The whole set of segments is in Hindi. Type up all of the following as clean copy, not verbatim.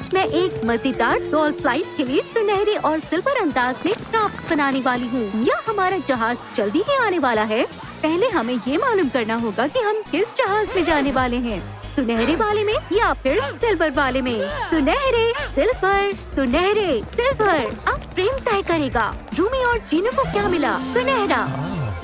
आज मैं एक मजेदार डॉल फ्लाइट के लिए सुनहरे और सिल्वर अंदाज में क्राफ्ट बनाने वाली हूँ। यह हमारा जहाज जल्दी ही आने वाला है। पहले हमें ये मालूम करना होगा कि हम किस जहाज में जाने वाले हैं, सुनहरे वाले में या फिर सिल्वर वाले में। सुनहरे, सिल्वर, सुनहरे, सिल्वर। अब प्रेम तय करेगा रूमी और जीनू को क्या मिला। सुनहरा।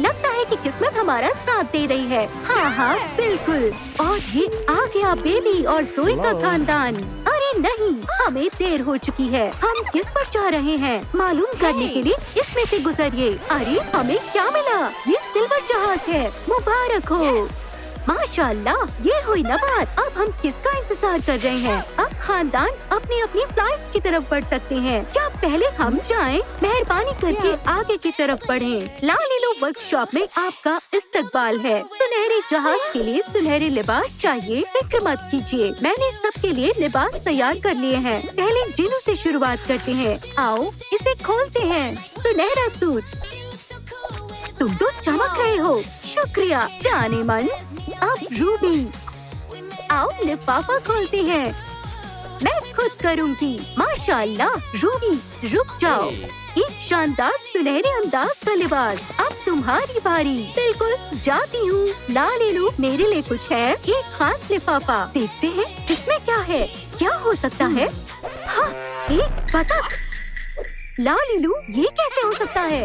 लगता है कि किस्मत हमारा साथ दे रही है। हाँ हाँ बिल्कुल। और ये आ गया बेबी और जोई का खानदान। अरे नहीं, हमें देर हो चुकी है। हम किस पर जा रहे हैं मालूम करने के लिए इसमें से गुजरिए। अरे हमें क्या मिला, ये सिल्वर जहाज है। मुबारक हो। माशाल्लाह, ये हुई ना बात। अब हम किसका इंतजार कर रहे हैं। अब खानदान अपनी अपनी फ्लाइट्स की तरफ बढ़ सकते हैं। क्या पहले हम जाएं? मेहरबानी करके आगे की तरफ बढ़ें। लालीलो वर्कशॉप में आपका इस्तकबाल है। सुनहरे जहाज के लिए सुनहरे लिबास चाहिए, फिक्र मत कीजिए। मैंने सबके लिए लिबास तैयार कर लिए हैं। पहले जीनू से शुरुआत करते हैं। आओ इसे खोलते हैं। सुनहरा सूट। तुम तो चमक रहे हो। शुक्रिया जाने मन। अब रूबी। आओ लिफाफा खोलते हैं। मैं खुद करूँगी। माशाल्लाह रूबी, रुक जाओ। एक शानदार सुनहरे अंदाज का लिबास। अब तुम्हारी बारी। बिल्कुल जाती हूँ। लालीलू, मेरे लिए कुछ है। एक खास लिफाफा। देखते हैं इसमें क्या है। क्या हो सकता है। हाँ, एक बतख। लालीलू, ये कैसे हो सकता है।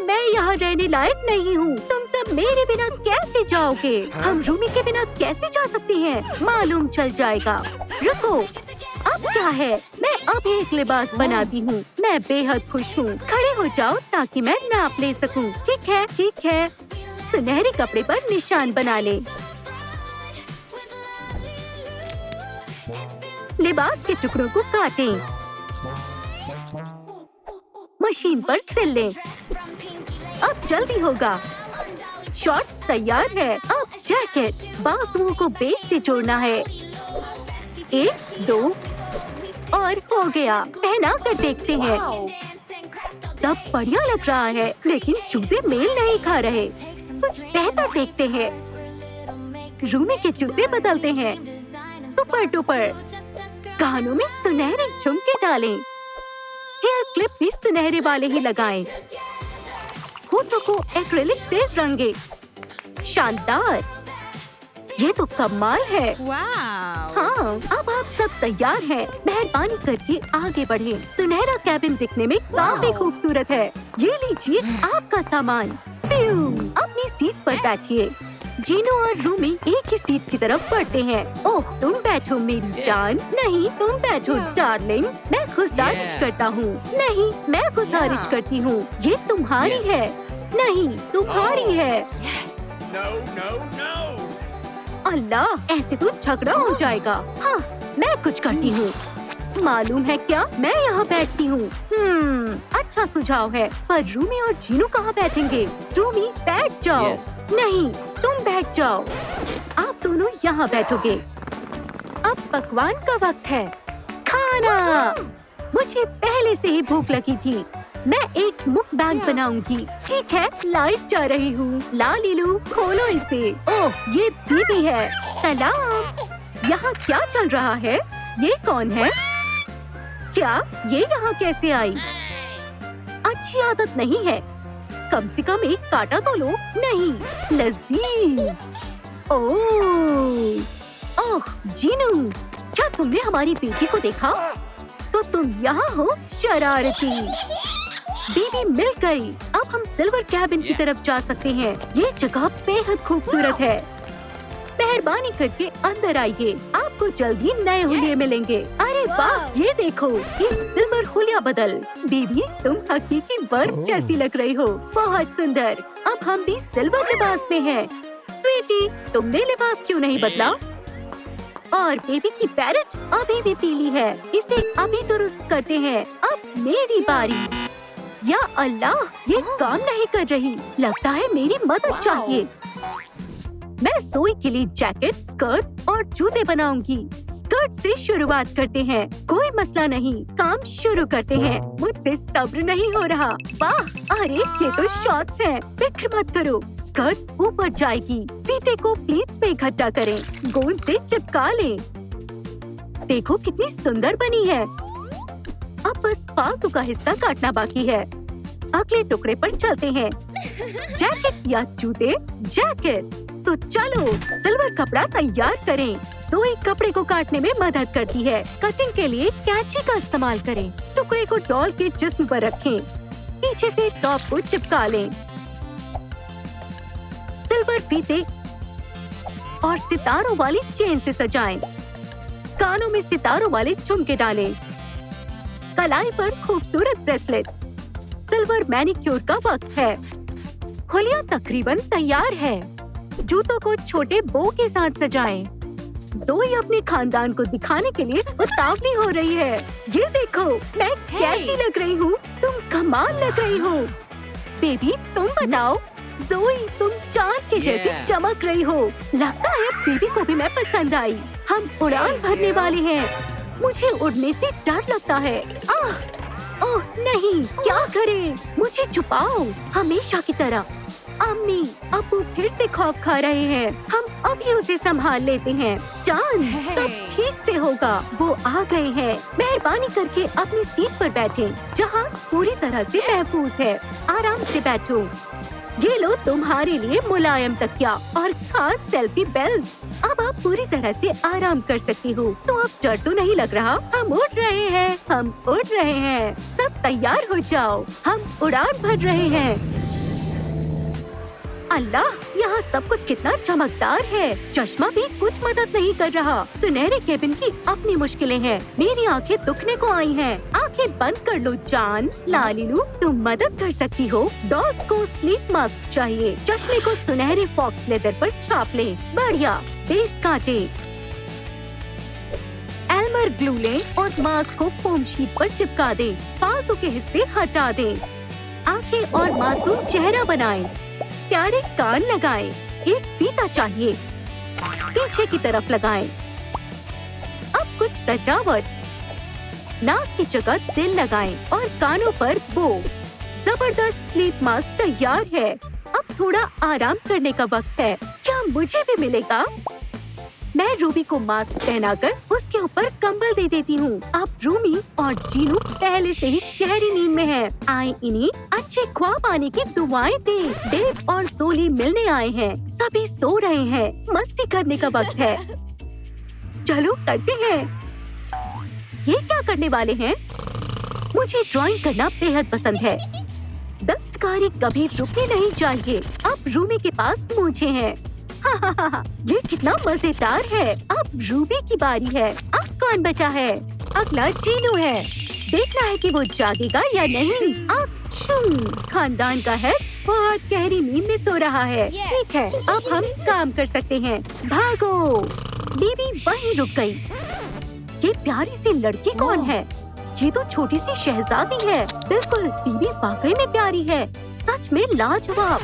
मैं यहाँ रहने लायक नहीं हूँ। तुम सब मेरे बिना कैसे जाओगे। हम रूमी के बिना कैसे जा सकते हैं, मालूम चल जाएगा। रुको, अब क्या है। मैं अब एक लिबास बनाती हूँ। मैं बेहद खुश हूँ। खड़े हो जाओ ताकि मैं नाप ले सकूँ। ठीक है, ठीक है। सुनहरे कपड़े पर निशान बना ले। लिबास के टुकड़ों को काटें। मशीन पर सिल लें। अब जल्दी होगा। शॉर्ट्स तैयार है। अब जैकेट। बाजुओं को बेस से जोड़ना है। 1, 2 और हो गया। पहना कर देखते हैं। सब बढ़िया लग रहा है, लेकिन जूते मेल नहीं खा रहे। कुछ बेहतर देखते हैं। रूमी के जूते बदलते हैं। Super duper. कानों में सुनहरे झुमके डालें। हेयर क्लिप भी सुनहरे वाले ही लगाएं। होठों को एक्रिलिक से रंगे। शानदार, ये तो कमाल है। हाँ, अब आप सब तैयार हैं। मेहरबानी करके आगे बढ़ें। सुनहरा कैबिन दिखने में काफी खूबसूरत है। ये लीजिए आपका सामान। अपनी सीट पर बैठिए। जीनू और रूमी एक ही सीट की तरफ बढ़ते हैं। ओह, तुम बैठो मेरी जान। नहीं, तुम बैठो डार्लिंग। मैं गुजारिश करता हूँ। नहीं, मैं गुजारिश करती हूँ। ये तुम्हारी है। नहीं, तुम्हारी है। अल्लाह, ऐसे तो झगड़ा हो जाएगा। हाँ, मैं कुछ करती हूँ। मालूम है क्या, मैं यहाँ बैठती हूँ। अच्छा सुझाव है, पर रूमी और जीनू कहाँ बैठेंगे। रूमी, बैठ जाओ। नहीं, तुम बैठ जाओ। आप दोनों यहाँ बैठोगे। अब पकवान का वक्त है। खाना। मुझे पहले से ही भूख लगी थी। मैं एक मुकबैंग बनाऊंगी। ठीक है, लाइट जा रही हूँ। लालीलू, खोलो इसे। ओह, ये बीबी है। सलाम। यहाँ क्या चल रहा है। ये कौन है। क्या ये यहाँ कैसे आई। अच्छी आदत नहीं है। कम से कम एक काटा तो लो। नहीं, लजीज। ओह जीनू, क्या तुमने हमारी बेटी को देखा। तो तुम यहाँ हो शरारती। बीबी मिल गई। अब हम सिल्वर कैबिन की तरफ जा सकते हैं। ये जगह बेहद खूबसूरत है। मेहरबानी करके अंदर आइए। आपको जल्दी नए हुलिये मिलेंगे। अरे वाह, ये देखो, एक सिल्वर हुलिया बदल। बीबी, तुम हकीकी बर्फ जैसी लग रही हो। बहुत सुंदर। अब हम भी सिल्वर लिबास में हैं। स्वीटी, तुमने लिबास क्यों नहीं बदला। और बेबी की पैरेट अभी भी पीली है। इसे अभी दुरुस्त करते हैं। अब मेरी बारी। या अल्लाह, ये काम नहीं कर रही। लगता है मेरी मदद चाहिए। मैं सोई के लिए जैकेट, स्कर्ट और जूते बनाऊंगी। स्कर्ट से शुरुआत करते हैं। कोई मसला नहीं, काम शुरू करते हैं। मुझसे सब्र नहीं हो रहा। वाह, अरे ये तो शॉर्ट्स हैं। फिक्र मत करो, स्कर्ट ऊपर जाएगी। फीते को प्लीट्स में इकट्ठा करें। गोंद से चिपका लें। देखो कितनी सुंदर बनी है। अब बस फालतू का हिस्सा काटना बाकी है। अगले टुकड़े पर चलते हैं। जैकेट या जूते? जैकेट। तो चलो सिल्वर कपड़ा तैयार करें। जोई कपड़े को काटने में मदद करती है। कटिंग के लिए कैंची का इस्तेमाल करें। टुकड़े को डॉल के जिस्म पर रखें। पीछे से टॉप को चिपका लें। सिल्वर फीते और सितारों वाली चेन से सजाएं। कानों में सितारों वाले झुमके डालें। कलाई पर खूबसूरत ब्रेसलेट। सिल्वर मैनिक्योर का वक्त है। हुलिया तकरीबन तैयार है। जूतों को छोटे बो के साथ सजाएं। जोई अपने खानदान को दिखाने के लिए उतावली हो रही है। ये देखो मैं कैसी लग रही हूँ। तुम कमाल लग रही हो। बेबी तुम बताओ। जोई तुम चांद के जैसी चमक रही हो। लगता है बेबी को भी मैं पसंद आई। हम उड़ान भरने वाले हैं। मुझे उड़ने से डर लगता है। ओह नहीं, क्या करें? मुझे छुपाओ हमेशा की तरह। अम्मी अब्बू फिर से खौफ खा रहे हैं। हम अभी उसे संभाल लेते हैं। चांद सब ठीक से होगा। वो आ गए हैं। मेहरबानी करके अपनी सीट पर बैठें। जहाज पूरी तरह से महफूज है। आराम से बैठो। ये लो तुम्हारे लिए मुलायम तकिया और खास सेल्फी बेल्ट्स। अब आप पूरी तरह से आराम कर सकती हो। तो अब डर तो नहीं लग रहा? हम उड़ रहे हैं। हम उड़ रहे हैं। सब तैयार हो जाओ। हम उड़ान भर रहे हैं। अल्लाह, यहाँ सब कुछ कितना चमकदार है। चश्मा भी कुछ मदद नहीं कर रहा। सुनहरे केबिन की अपनी मुश्किलें हैं। मेरी आंखें दुखने को आई हैं। आंखें बंद कर लो जान। लालिलू तुम मदद कर सकती हो। डॉल्स को स्लीप मास्क चाहिए। चश्मे को सुनहरे फॉक्स लेदर पर छाप ले। बढ़िया। बेस काटे। एल्मर ग्लू लें और मास्क को फोम शीट पर चिपका दें। फालतू के हिस्से हटा दें। आंखें और मासूम चेहरा बनाएं। प्यारे कान लगाएं। एक फीता चाहिए। पीछे की तरफ लगाएं। अब कुछ सजावट। नाक की जगह दिल लगाएं और कानों पर बो। जबरदस्त स्लीप मास्क तैयार है। अब थोड़ा आराम करने का वक्त है। क्या मुझे भी मिलेगा? मैं रूबी को मास्क पहनाकर उसके ऊपर कंबल दे देती हूँ। अब रूमी और जीनू पहले से ही गहरी नींद में हैं। आए इन्हें अच्छे ख्वाब आने की दुआएं दें। डेव और सोली मिलने आए हैं। सभी सो रहे हैं। मस्ती करने का वक्त है। चलो करते हैं। ये क्या करने वाले हैं? मुझे ड्राइंग करना बेहद पसंद है। दस्तकारी कभी रुकनी नहीं चाहिए। अब रूमी के पास मूंछें हैं। ये कितना मजेदार है। अब रूबी की बारी है। अब कौन बचा है? अगला जीनू है। देखना है कि वो जागेगा या नहीं। खानदान का है बहुत गहरी नींद में सो रहा है। ठीक है, अब हम काम कर सकते हैं। भागो। बीबी वहीं रुक गई। ये प्यारी सी लड़की कौन है? ये तो छोटी सी शहजादी है। बिल्कुल, बीबी वाकई में प्यारी है। सच में लाजवाब।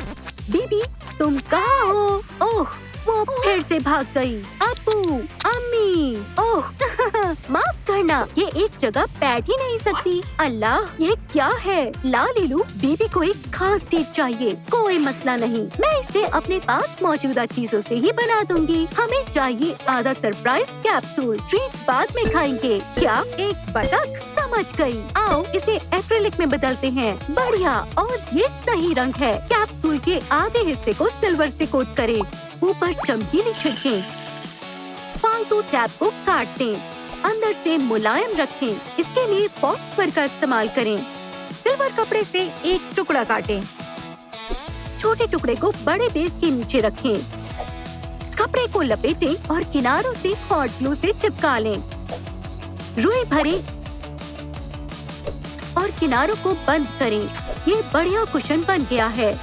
बीबी तुम कहाँ हो? ओह, वो फिर से भाग गई। अब्बू, अम्मी, ओह माफ करना, ये एक जगह बैठ ही नहीं सकती। अल्लाह, ये क्या है? लालिलू, बीबी को एक खास सीट चाहिए। कोई मसला नहीं, मैं इसे अपने पास मौजूदा चीजों से ही बना दूंगी। हमें चाहिए आधा सरप्राइज कैप्सूल। ट्रीट बाद में खाएंगे। क्या? एक बतख? समझ गई। आओ इसे एक्रिलिक में बदलते हैं। बढ़िया, और ये सही रंग है। कैप्सूल के आधे हिस्से को सिल्वर से कोट करें। ऊपर चमकीली छिड़कें। फालतू टैप को काट दें। अंदर से मुलायम रखें। इसके लिए फॉक्स पर का इस्तेमाल करें। सिल्वर कपड़े से एक टुकड़ा काटें। छोटे टुकड़े को बड़े बेस के नीचे रखें। कपड़े को लपेटें और किनारों से हॉट ग्लू से चिपका लें। रुई भरें और किनारों को बंद करें। ये बढ़िया कुशन बन गया है।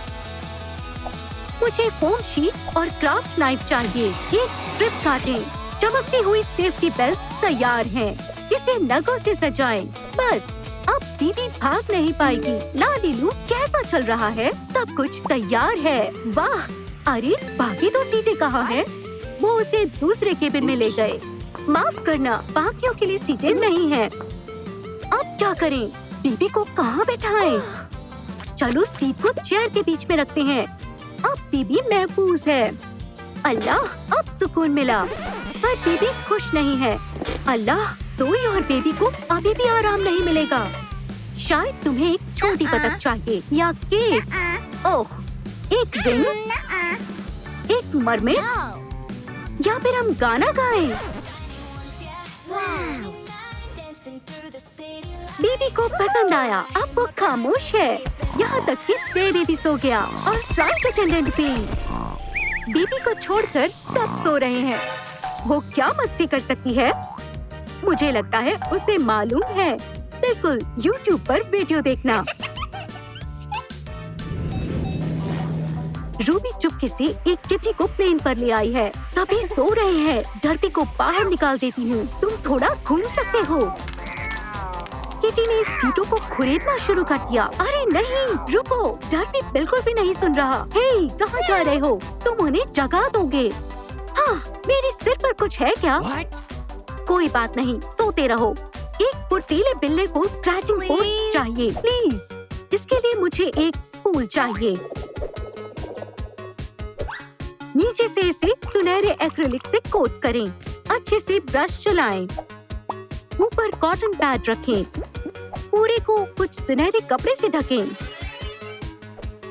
मुझे फोम शीट और क्राफ्ट नाइफ चाहिए। एक स्ट्रिप काटें। चमकती हुई सेफ्टी बेल्ट तैयार हैं। इसे नगों से सजाएं। बस, अब बीबी भाग नहीं पाएगी। लालिलू, कैसा चल रहा है? सब कुछ तैयार है। वाह, अरे बाकी दो सीटें कहाँ हैं? वो उसे दूसरे केबिन में ले गए। माफ करना, बाकियों के लिए सीटें नहीं हैं। अब क्या करें? बीबी को कहाँ बैठाएं? चलो सीट को चेयर के बीच में रखते हैं। अब बीबी महफूज है। अल्लाह, अब सुकून मिला। पर बीबी खुश नहीं है। अल्लाह, जोई और बेबी को अभी भी आराम नहीं मिलेगा। शायद तुम्हें एक छोटी बतख चाहिए या केक। ओह, एक रिंग, एक मरमेड, या फिर हम गाना गाएं। बेबी को पसंद आया, अब वो खामोश है। यहाँ तक कि बेबी भी सो गया और फ्लाइट अटेंडेंट भी। बेबी को छोड़कर सब सो रहे हैं। वो क्या मस्ती कर सकती है? मुझे लगता है उसे मालूम है। बिल्कुल, YouTube पर वीडियो देखना। रूबी चुपके से एक किटी को प्लेन पर ले आई है। सभी सो रहे हैं। डर्बी को बाहर निकाल देती हूँ। तुम थोड़ा घूम सकते हो। किटी ने सीटों को खुरेदना शुरू कर दिया। अरे नहीं, रुको, डर्बी बिल्कुल भी नहीं सुन रहा। हे, कहाँ जा रहे हो? तुम उन्हें जगा दोगे। हाँ, मेरे सिर पर कुछ है क्या? कोई बात नहीं, सोते रहो। एक फुर्तीले बिल्ले को स्क्रैचिंग पोस्ट चाहिए, प्लीज। इसके लिए मुझे एक स्पूल चाहिए। नीचे से इसे सुनहरे एक्रिलिक से कोट करें। अच्छे से ब्रश चलाएं। ऊपर कॉटन पैड रखें। पूरे को कुछ सुनहरे कपड़े से ढकें।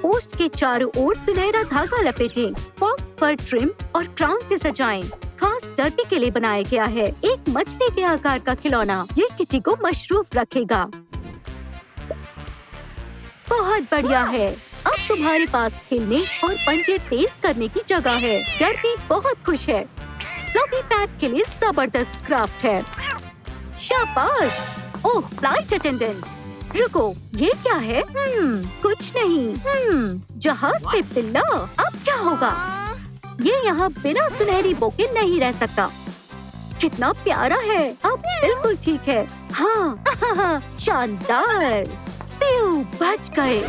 पोस्ट के चारों ओर सुनहरा धागा लपेटें। फॉक्स फर ट्रिम और क्राउन से सजाएं। खास डर्बी के लिए बनाया गया है। एक मछली के आकार का खिलौना। ये किटी को मशरूफ रखेगा। बहुत बढ़िया है। अब तुम्हारे पास खेलने और पंजे तेज करने की जगह है। डर्बी बहुत खुश है। फ्लफी पैड के लिए जबरदस्त क्राफ्ट है। शाबाश। ओह, फ्लाइट अटेंडेंट, रुको, ये क्या है? कुछ नहीं। जहाज पे बिल्ला, अब क्या होगा? ये यहाँ बिना सुनहरी बोके नहीं रह सकता। कितना प्यारा है। अब बिल्कुल ठीक है। हाँ, शानदार। बच गए।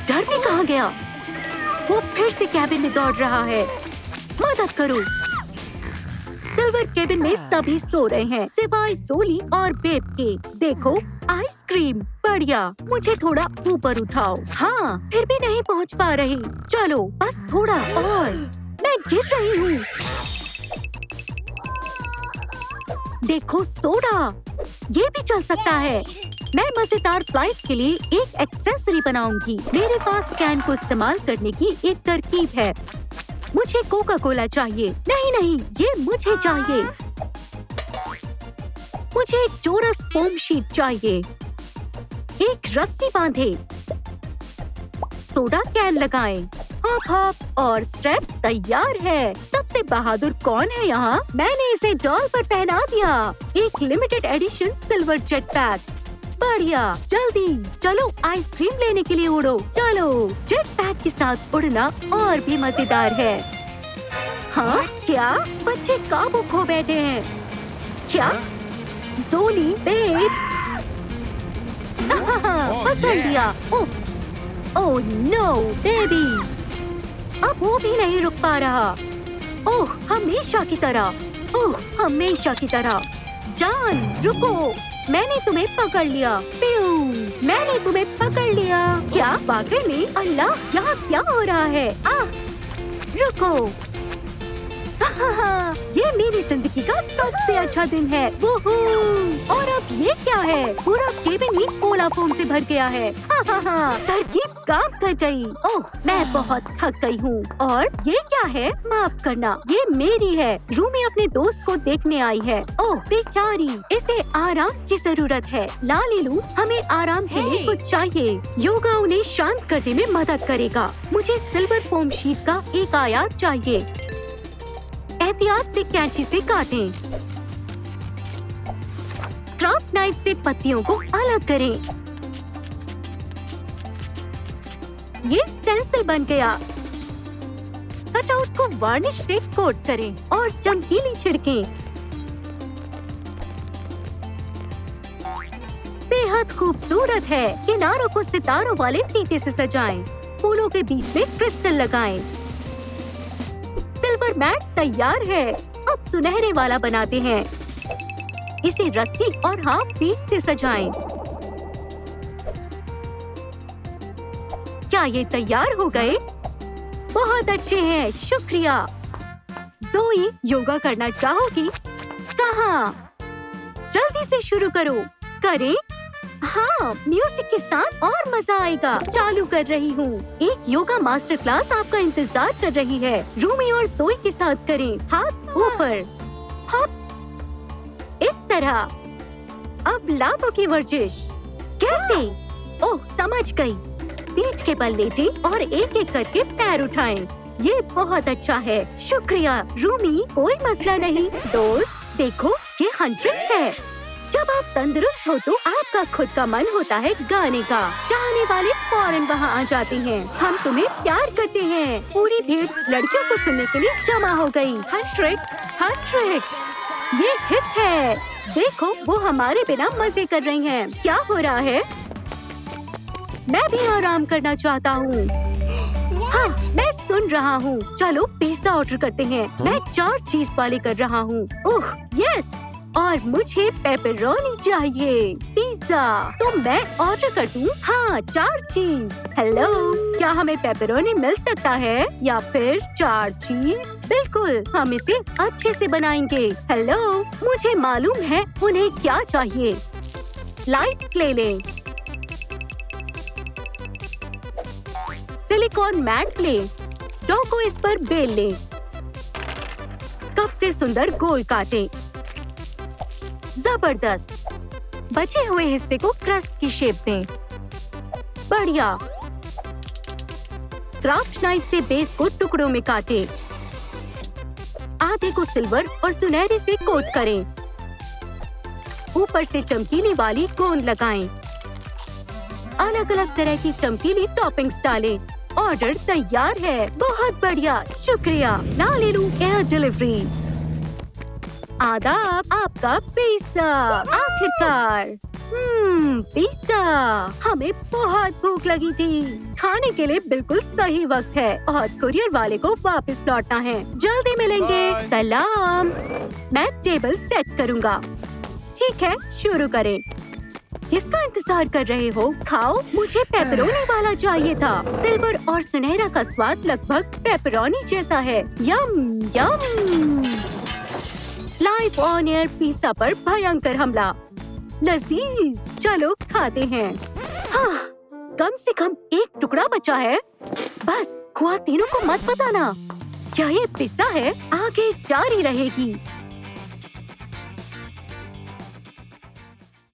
डर्बी कहाँ गया? वो फिर से कैबिन में दौड़ रहा है। मदद करो। सिल्वर केबिन में सभी सो रहे हैं सिवाय जोली और बेब के। देखो, आइसक्रीम, बढ़िया। मुझे थोड़ा ऊपर उठाओ। हाँ, फिर भी नहीं पहुँच पा रही। चलो, बस थोड़ा और। मैं गिर रही हूँ। देखो, सोडा, ये भी चल सकता है। मैं मजेदार फ्लाइट के लिए एक एक्सेसरी बनाऊंगी। मेरे पास कैन को इस्तेमाल करने की एक तरकीब है। मुझे कोका कोला चाहिए। नहीं, ये मुझे चाहिए। मुझे एक चोरस फोम शीट चाहिए। एक रस्सी बांधे। सोडा कैन लगाएं। हॉप और स्ट्रैप्स तैयार है। सबसे बहादुर कौन है यहाँ? मैंने इसे डॉल पर पहना दिया। एक limited edition silver jet pack. बढ़िया, जल्दी चलो, आइसक्रीम लेने के लिए उड़ो। चलो, जेट पैक के साथ उड़ना और भी मजेदार है। हाँ, क्या? बच्चे काबू खो बैठे हैं। क्या? जोली, बेब, पकड़ लिया। ओह नो, बेबी, अब वो भी नहीं रुक पा रहा। ओह, हमेशा की तरह। जान, रुको, मैंने तुम्हें पकड़ लिया। मैंने तुम्हें पकड़ लिया। क्या वाकई में? अल्लाह, यहाँ क्या हो रहा है? रुको। ये मेरी जिंदगी का सबसे अच्छा दिन है। वूहू! और अब ये क्या है? पूरा केबिन ही कोला फोम से भर गया है। तरकीब काम कर गई। ओह, मैं बहुत थक गई हूँ। और ये क्या है? माफ करना, ये मेरी है। रूमी अपने दोस्त को देखने आई है। ओह बेचारी, इसे आराम की जरूरत है। लालीलू, हमें आराम के लिए कुछ चाहिए। योगा उन्हें शांत करने में मदद करेगा। मुझे सिल्वर फोम शीट का एक आयात चाहिए। एहतियात से कैंची से काटें। क्राफ्ट नाइफ से पत्तियों को अलग करें। ये स्टेंसिल बन गया। कटआउट को वार्निश से कोट करें और चमकीली छिड़कें। बेहद खूबसूरत है। किनारों को सितारों वाले फीते से सजाएं। फूलों के बीच में क्रिस्टल लगाएं। सिल्वर मैट तैयार है। अब सुनहरे वाला बनाते हैं। इसे रस्सी और हाफ बीट से सजाएं। क्या ये तैयार हो गए? बहुत अच्छे हैं, शुक्रिया। जोई, योगा करना चाहोगी? कहाँ? जल्दी से शुरू करो। करें? हाँ, म्यूजिक के साथ और मजा आएगा। चालू कर रही हूँ। एक योगा मास्टर क्लास आपका इंतजार कर रही है। रूमी और सोई के साथ करें। हाथ ऊपर, हॉप, इस तरह। अब लातों की वर्जिश। कैसे? ओह, समझ गई। पीठ के बल लेटें और एक एक करके पैर उठाएं। ये बहुत अच्छा है। शुक्रिया रूमी, कोई मसला नहीं। दोस्त देखो, ये 100 है। जब आप तंदुरुस्त हो तो आपका खुद का मन होता है गाने का। चाहने वाले फौरन वहाँ आ जाते हैं। हम तुम्हें प्यार करते हैं। पूरी भीड़ लड़कियों को सुनने के लिए जमा हो गई। 100 ये हिट है। देखो, वो हमारे बिना मजे कर रही हैं। क्या हो रहा है? मैं भी आराम करना चाहता हूँ। हाँ, मैं सुन रहा हूँ। चलो पिज्जा ऑर्डर करते हैं। मैं 4 चीज वाले कर रहा हूँ। ओह यस, और मुझे पेपरोनी चाहिए। पिज्जा तो मैं ऑर्डर कर दूँ? हाँ, 4 चीज। हेलो, क्या हमें पेपरोनी मिल सकता है या फिर 4 चीज? बिल्कुल, हम इसे अच्छे से बनाएंगे। हेलो, मुझे मालूम है उन्हें क्या चाहिए। लाइट ले लें। सिलिकॉन मैट ले। डो को इस पर बेल लें। कप से सुंदर गोल काटें। जबरदस्त। बचे हुए हिस्से को क्रस्ट की शेप दें। बढ़िया। क्राफ्ट नाइफ से बेस को टुकड़ों में काटें। आधे को सिल्वर और सुनहरे से कोट करें। ऊपर से चमकीली वाली गोंद लगाएं। अलग अलग तरह की चमकीली टॉपिंग्स डालें। ऑर्डर तैयार है। बहुत बढ़िया, शुक्रिया। ना ले लूं एयर डिलीवरी। आदाब, आपका पिज्जा। आखिरकार। पिज्जा। हमें बहुत भूख लगी थी। खाने के लिए बिल्कुल सही वक्त है और कुरियर वाले को वापस लौटना है। जल्दी मिलेंगे। सलाम। मैं टेबल सेट करूँगा। ठीक है, शुरू करें। किसका इंतजार कर रहे हो? खाओ। मुझे पेपरोनी वाला चाहिए था। सिल्वर और सुनहरा का स्वाद लगभग पेपरोनी जैसा है। यम यम। लाइव ऑन एयर पिज्जा पर भयंकर हमला। लजीज। चलो खाते हैं। हाँ, कम से कम एक टुकड़ा बचा है। बस, ख्वातीनों को मत बताना। क्या ये पिज्जा है? आगे जारी रहेगी।